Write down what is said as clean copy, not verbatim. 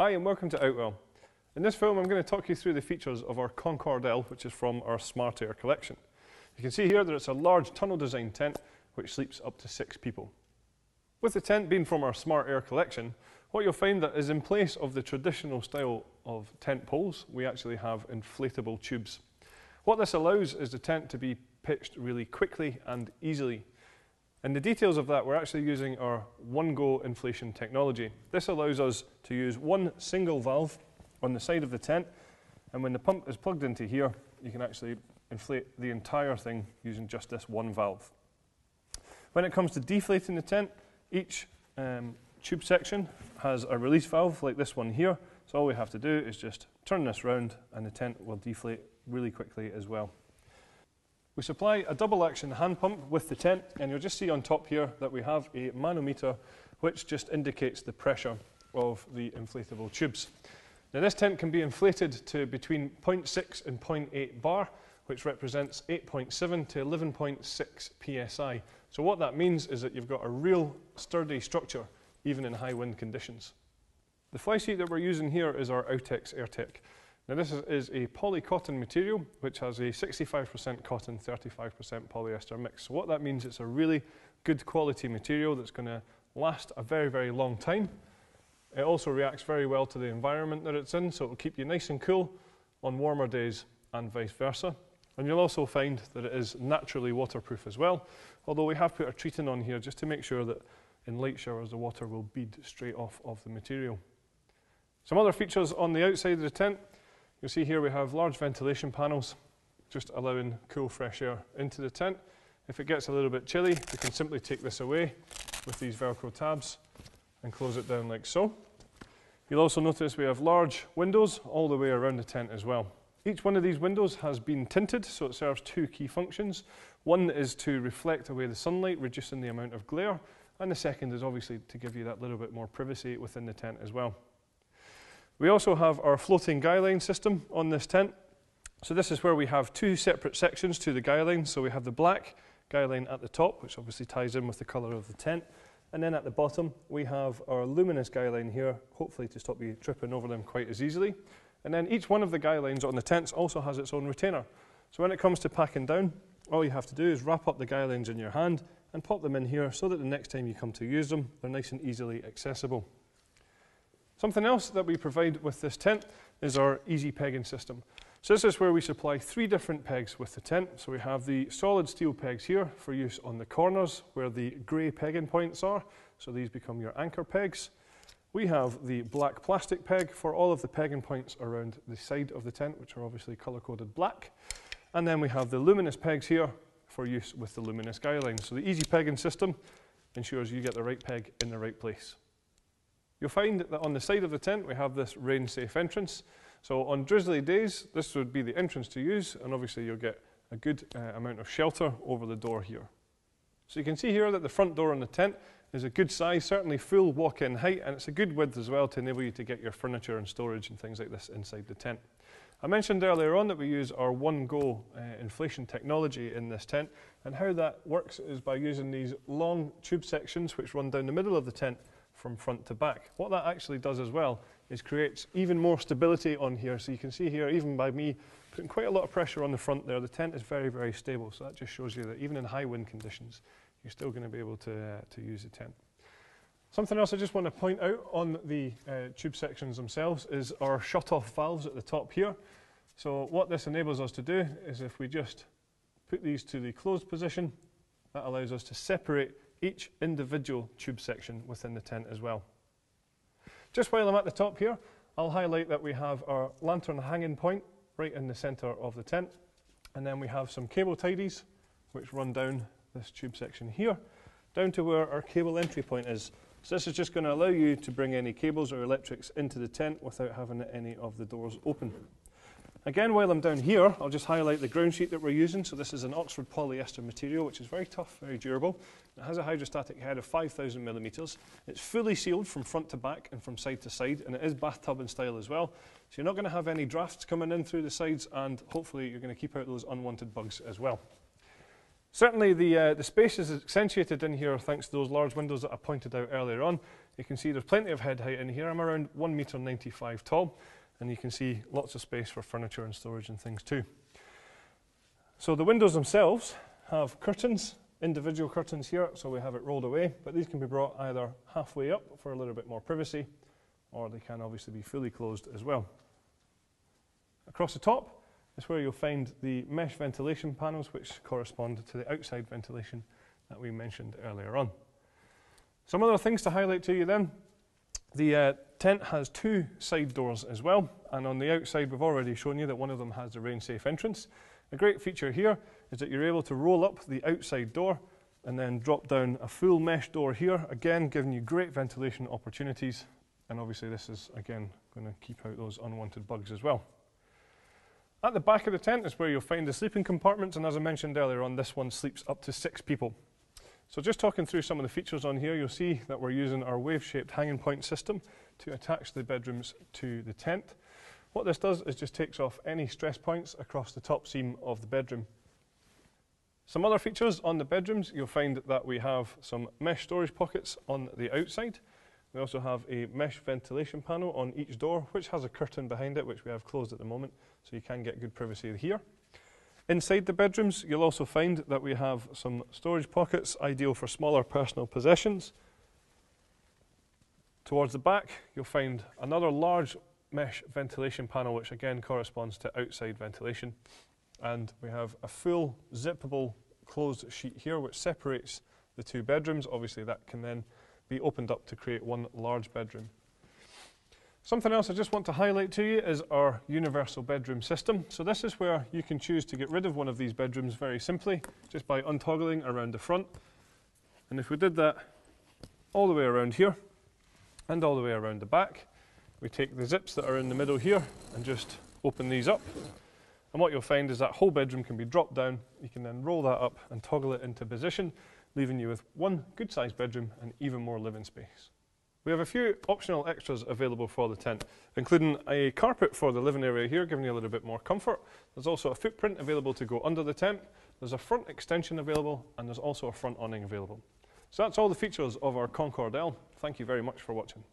Hi and welcome to Outwell. In this film I'm going to talk you through the features of our Concorde L, which is from our Smart Air collection. You can see here that it's a large tunnel design tent which sleeps up to 6 people. With the tent being from our Smart Air collection, what you'll find that is in place of the traditional style of tent poles, we actually have inflatable tubes. What this allows is the tent to be pitched really quickly and easily. In the details of that, we're actually using our one-go inflation technology. This allows us to use one single valve on the side of the tent, and when the pump is plugged into here, you can actually inflate the entire thing using just this one valve. When it comes to deflating the tent, each tube section has a release valve like this one here, so all we have to do is just turn this round and the tent will deflate really quickly as well. We supply a double action hand pump with the tent, and you'll just see on top here that we have a manometer which just indicates the pressure of the inflatable tubes. Now this tent can be inflated to between 0.6 and 0.8 bar, which represents 8.7 to 11.6 psi. So what that means is that you've got a real sturdy structure even in high wind conditions. The fly sheet that we're using here is our Outex AirTech. Now this is a polycoton material which has a 65% cotton, 35% polyester mix. So what that means, it's a really good quality material that's going to last a very, very long time. It also reacts very well to the environment that it's in, so it will keep you nice and cool on warmer days and vice versa. And you'll also find that it is naturally waterproof as well, although we have put a treating on here just to make sure that in light showers the water will bead straight off of the material. Some other features on the outside of the tent. You'll see here we have large ventilation panels, just allowing cool fresh air into the tent. If it gets a little bit chilly, we can simply take this away with these Velcro tabs and close it down like so. You'll also notice we have large windows all the way around the tent as well. Each one of these windows has been tinted, so it serves 2 key functions. One is to reflect away the sunlight, reducing the amount of glare, and the second is obviously to give you that little bit more privacy within the tent as well. We also have our floating guy line system on this tent. So this is where we have 2 separate sections to the guy line. So we have the black guy line at the top, which obviously ties in with the colour of the tent. And then at the bottom, we have our luminous guy line here, hopefully to stop you tripping over them quite as easily. And then each one of the guy lines on the tents also has its own retainer. So when it comes to packing down, all you have to do is wrap up the guy lines in your hand and pop them in here so that the next time you come to use them, they're nice and easily accessible. Something else that we provide with this tent is our easy pegging system. So this is where we supply 3 different pegs with the tent. So we have the solid steel pegs here for use on the corners where the grey pegging points are. So these become your anchor pegs. We have the black plastic peg for all of the pegging points around the side of the tent, which are obviously colour-coded black. And then we have the luminous pegs here for use with the luminous guy line. So the easy pegging system ensures you get the right peg in the right place. You'll find that on the side of the tent we have this rain-safe entrance. So on drizzly days, this would be the entrance to use, and obviously you'll get a good amount of shelter over the door here. So you can see here that the front door on the tent is a good size, certainly full walk-in height, and it's a good width as well to enable you to get your furniture and storage and things like this inside the tent. I mentioned earlier on that we use our one-go inflation technology in this tent, and how that works is by using these long tube sections which run down the middle of the tent from front to back. What that actually does as well is creates even more stability on here. So you can see here, even by me putting quite a lot of pressure on the front there, the tent is very, very stable. So that just shows you that even in high wind conditions, you're still going to be able to use the tent. Something else I just want to point out on the tube sections themselves is our shut-off valves at the top here. So what this enables us to do is if we just put these to the closed position, that allows us to separate each individual tube section within the tent as well. Just while I'm at the top here, I'll highlight that we have our lantern hanging point right in the centre of the tent, and then we have some cable tidies which run down this tube section here, down to where our cable entry point is. So this is just going to allow you to bring any cables or electrics into the tent without having any of the doors open. Again, while I'm down here, I'll just highlight the ground sheet that we're using. So this is an Oxford polyester material, which is very tough, very durable. It has a hydrostatic head of 5,000 millimetres. It's fully sealed from front to back and from side to side, and it is bathtub in style as well. So you're not going to have any drafts coming in through the sides, and hopefully you're going to keep out those unwanted bugs as well. Certainly the space is accentuated in here thanks to those large windows that I pointed out earlier on. You can see there's plenty of head height in here. I'm around 1.95 meters tall, and you can see lots of space for furniture and storage and things too. So the windows themselves have curtains, individual curtains here, so we have it rolled away, but these can be brought either halfway up for a little bit more privacy, or they can obviously be fully closed as well. Across the top is where you'll find the mesh ventilation panels, which correspond to the outside ventilation that we mentioned earlier on. Some other things to highlight to you then. The tent has 2 side doors as well, and on the outside we've already shown you that one of them has the rain-safe entrance. A great feature here is that you're able to roll up the outside door and then drop down a full mesh door here, again giving you great ventilation opportunities, and obviously this is again going to keep out those unwanted bugs as well. At the back of the tent is where you'll find the sleeping compartments, and as I mentioned earlier on, this one sleeps up to 6 people. So just talking through some of the features on here, you'll see that we're using our wave-shaped hanging point system to attach the bedrooms to the tent. What this does is just takes off any stress points across the top seam of the bedroom. Some other features on the bedrooms, you'll find that we have some mesh storage pockets on the outside. We also have a mesh ventilation panel on each door, which has a curtain behind it, which we have closed at the moment, so you can get good privacy here. Inside the bedrooms, you'll also find that we have some storage pockets, ideal for smaller personal possessions. Towards the back, you'll find another large mesh ventilation panel, which again corresponds to outside ventilation. And we have a full zippable closed sheet here, which separates the 2 bedrooms. Obviously, that can then be opened up to create one large bedroom. Something else I just want to highlight to you is our universal bedroom system. So this is where you can choose to get rid of one of these bedrooms very simply, just by untoggling around the front. And if we did that all the way around here, and all the way around the back, we take the zips that are in the middle here and just open these up. And what you'll find is that whole bedroom can be dropped down. You can then roll that up and toggle it into position, leaving you with one good sized bedroom and even more living space. We have a few optional extras available for the tent, including a carpet for the living area here, giving you a little bit more comfort. There's also a footprint available to go under the tent. There's a front extension available, and there's also a front awning available. So that's all the features of our Concorde L. Thank you very much for watching.